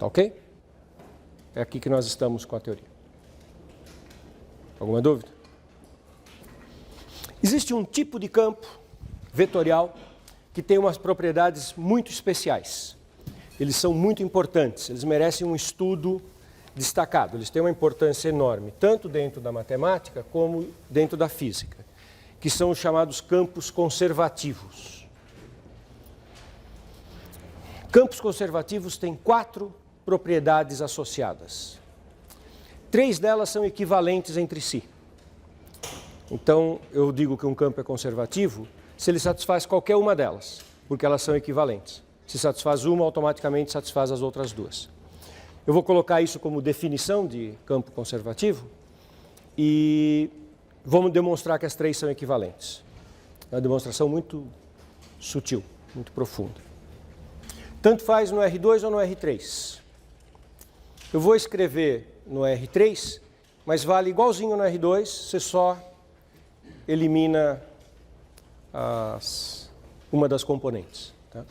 Tá ok? É aqui que nós estamos com a teoria. Alguma dúvida? Existe um tipo de campo vetorial que tem umas propriedades muito especiais. Eles são muito importantes, eles merecem um estudo destacado. Eles têm uma importância enorme, tanto dentro da matemática como dentro da física, que são os chamados campos conservativos. Campos conservativos têm 4 propriedades associadas. 3 delas são equivalentes entre si. Então, eu digo que um campo é conservativo se ele satisfaz qualquer uma delas, porque elas são equivalentes. Se satisfaz uma, automaticamente satisfaz as outras 2. Eu vou colocar isso como definição de campo conservativo e vamos demonstrar que as 3 são equivalentes. É uma demonstração muito sutil, muito profunda. Tanto faz no R2 ou no R3. Eu vou escrever no R3, mas vale igualzinho no R2, você só elimina uma das componentes. Tá?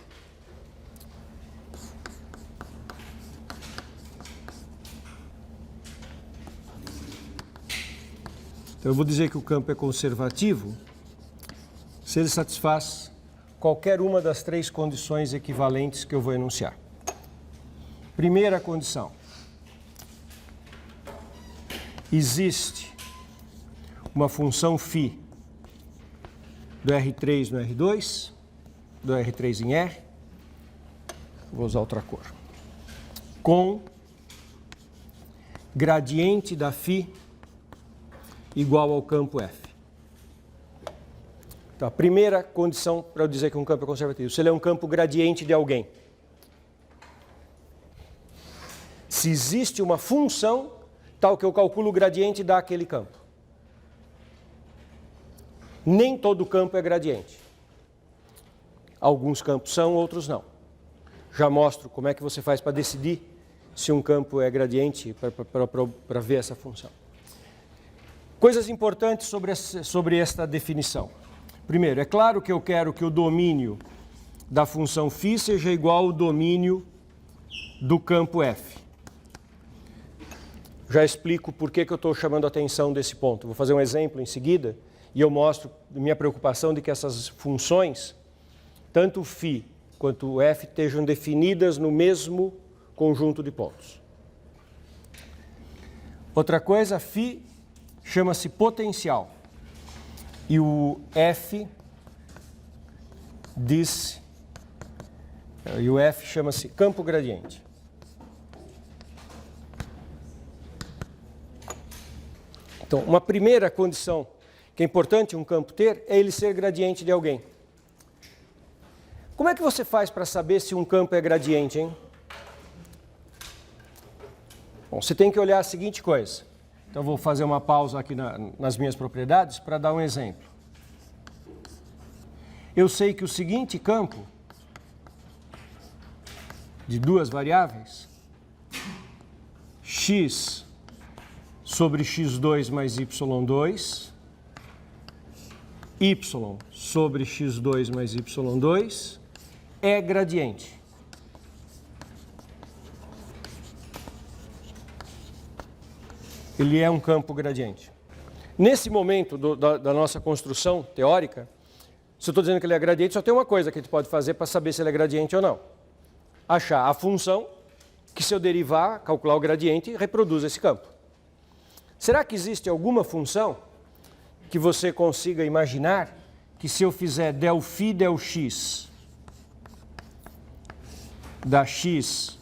Então eu vou dizer que o campo é conservativo se ele satisfaz qualquer uma das 3 condições equivalentes que eu vou enunciar. Primeira condição. Existe uma função φ do R3 no R2, do R3 em R, vou usar outra cor, com gradiente da φ igual ao campo F. Então, a primeira condição para eu dizer que um campo é conservativo, se ele é um campo gradiente de alguém. Se existe uma função tal que eu calculo o gradiente daquele campo. Nem todo campo é gradiente. Alguns campos são, outros não. Já mostro como é que você faz para decidir se um campo é gradiente para ver essa função. Coisas importantes sobre esta definição. Primeiro, é claro que eu quero que o domínio da função φ seja igual ao domínio do campo F. Já explico por que eu estou chamando a atenção desse ponto. Vou fazer um exemplo em seguida e eu mostro minha preocupação de que essas funções, tanto φ quanto F, estejam definidas no mesmo conjunto de pontos. Outra coisa, φ chama-se potencial e o F chama-se campo gradiente. Então, uma primeira condição que é importante um campo ter é ele ser gradiente de alguém. Como é que você faz para saber se um campo é gradiente, hein? Bom, você tem que olhar a seguinte coisa. Então, vou fazer uma pausa aqui nas minhas propriedades para dar um exemplo. Eu sei que o seguinte campo de 2 variáveis, x sobre x2 mais y2, y sobre x2 mais y2, é gradiente. Ele é um campo gradiente. Nesse momento da nossa construção teórica, se eu estou dizendo que ele é gradiente, só tem uma coisa que a gente pode fazer para saber se ele é gradiente ou não. Achar a função que, se eu derivar, calcular o gradiente, reproduz esse campo. Será que existe alguma função que você consiga imaginar que, se eu fizer del φ del x da x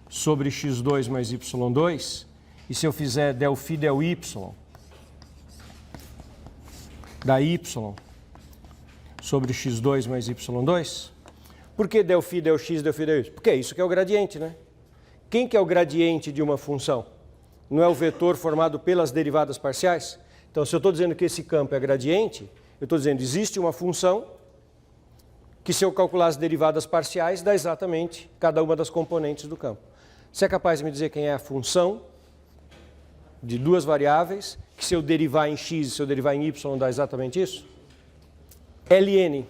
sobre x2 mais y2, e se eu fizer del φ del y da y sobre x2 mais y2, por que del φ del x, del φ del y? Porque é isso que é o gradiente, né? Quem que é o gradiente de uma função? Não é o vetor formado pelas derivadas parciais? Então, se eu estou dizendo que esse campo é gradiente, eu estou dizendo que existe uma função que, se eu calcular as derivadas parciais, dá exatamente cada uma das componentes do campo. Você é capaz de me dizer quem é a função de 2 variáveis, que, se eu derivar em x e se eu derivar em y, dá exatamente isso? ln.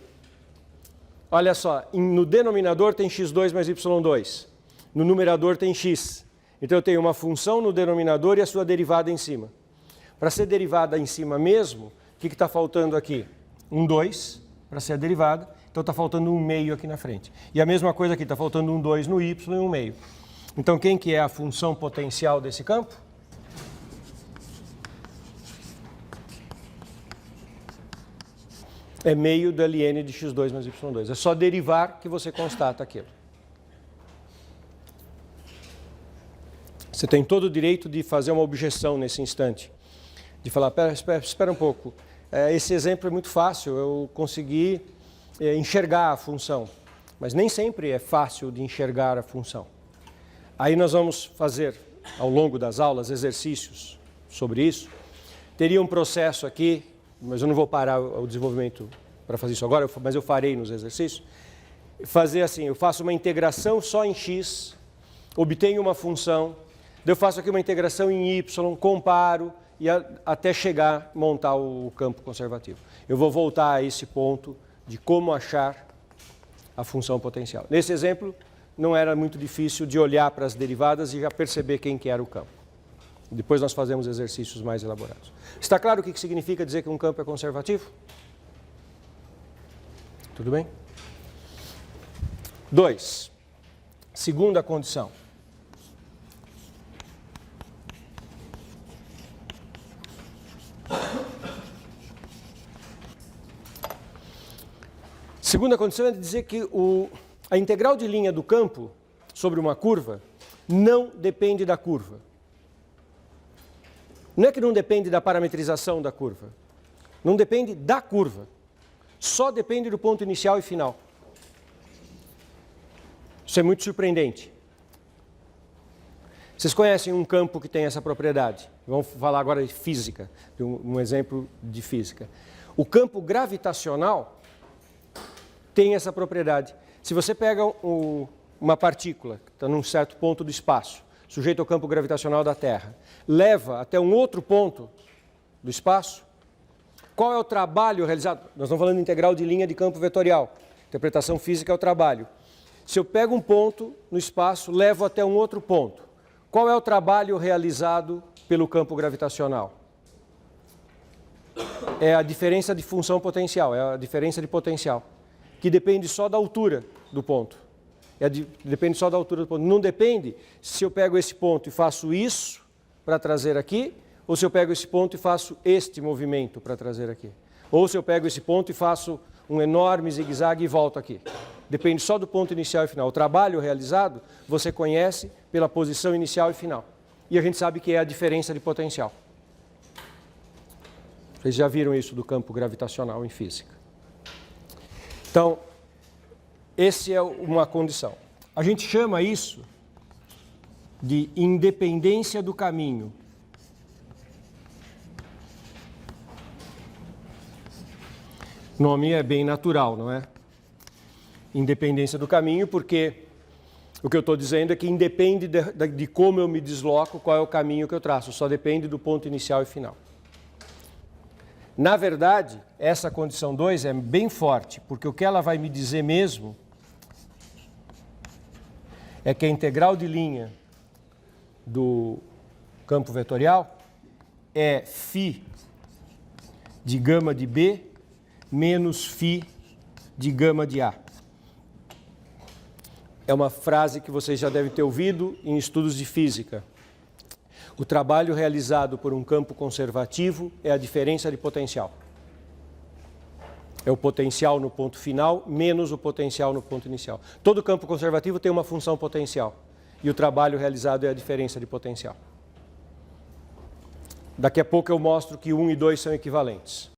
Olha só, no denominador tem x2 mais y2. no numerador tem x. Então eu tenho uma função no denominador e a sua derivada em cima. Para ser derivada em cima mesmo, o que está faltando aqui? 2 para ser a derivada, então está faltando 1/2 aqui na frente. E a mesma coisa aqui, está faltando 2 no y e 1/2. Então quem que é a função potencial desse campo? É meio do ln de x2 mais y2. É só derivar que você constata aquilo. Você tem todo o direito de fazer uma objeção nesse instante. De falar, espera um pouco, esse exemplo é muito fácil, eu consegui enxergar a função. Mas nem sempre é fácil de enxergar a função. Aí nós vamos fazer, ao longo das aulas, exercícios sobre isso. Teria um processo aqui, mas eu não vou parar o desenvolvimento para fazer isso agora, mas eu farei nos exercícios. Fazer assim, eu faço uma integração só em x, obtenho uma função, eu faço aqui uma integração em y, comparo e até chegar a montar o campo conservativo. Eu vou voltar a esse ponto de como achar a função potencial. Nesse exemplo, não era muito difícil de olhar para as derivadas e já perceber quem que era o campo. Depois nós fazemos exercícios mais elaborados. Está claro o que significa dizer que um campo é conservativo? Tudo bem? 2. Segunda condição. Segunda condição é dizer que a integral de linha do campo sobre uma curva não depende da curva. Não é que não depende da parametrização da curva. Não depende da curva. Só depende do ponto inicial e final. Isso é muito surpreendente. Vocês conhecem um campo que tem essa propriedade? Vamos falar agora de física, de um exemplo de física. O campo gravitacional tem essa propriedade. Se você pega uma partícula que está num certo ponto do espaço, sujeito ao campo gravitacional da Terra, leva até um outro ponto do espaço, qual é o trabalho realizado? Nós estamos falando de integral de linha de campo vetorial. Interpretação física é o trabalho. Se eu pego um ponto no espaço, levo até um outro ponto, qual é o trabalho realizado pelo campo gravitacional? É a diferença de função potencial, é a diferença de potencial, que depende só da altura do ponto. Depende só da altura do ponto. Não depende se eu pego esse ponto e faço isso para trazer aqui, ou se eu pego esse ponto e faço este movimento para trazer aqui. Ou se eu pego esse ponto e faço um enorme zigue-zague e volto aqui. Depende só do ponto inicial e final. O trabalho realizado você conhece pela posição inicial e final. E a gente sabe que é a diferença de potencial. Vocês já viram isso do campo gravitacional em física. Então, essa é uma condição. A gente chama isso de independência do caminho. O nome é bem natural, não é? Independência do caminho, porque o que eu estou dizendo é que independe de como eu me desloco, qual é o caminho que eu traço, só depende do ponto inicial e final. Na verdade, essa condição 2 é bem forte, porque o que ela vai me dizer mesmo é que a integral de linha do campo vetorial é φ de gama de B menos φ de gama de A. É uma frase que vocês já devem ter ouvido em estudos de física. O trabalho realizado por um campo conservativo é a diferença de potencial. É o potencial no ponto final menos o potencial no ponto inicial. Todo campo conservativo tem uma função potencial. E o trabalho realizado é a diferença de potencial. Daqui a pouco eu mostro que 1 e 2 são equivalentes.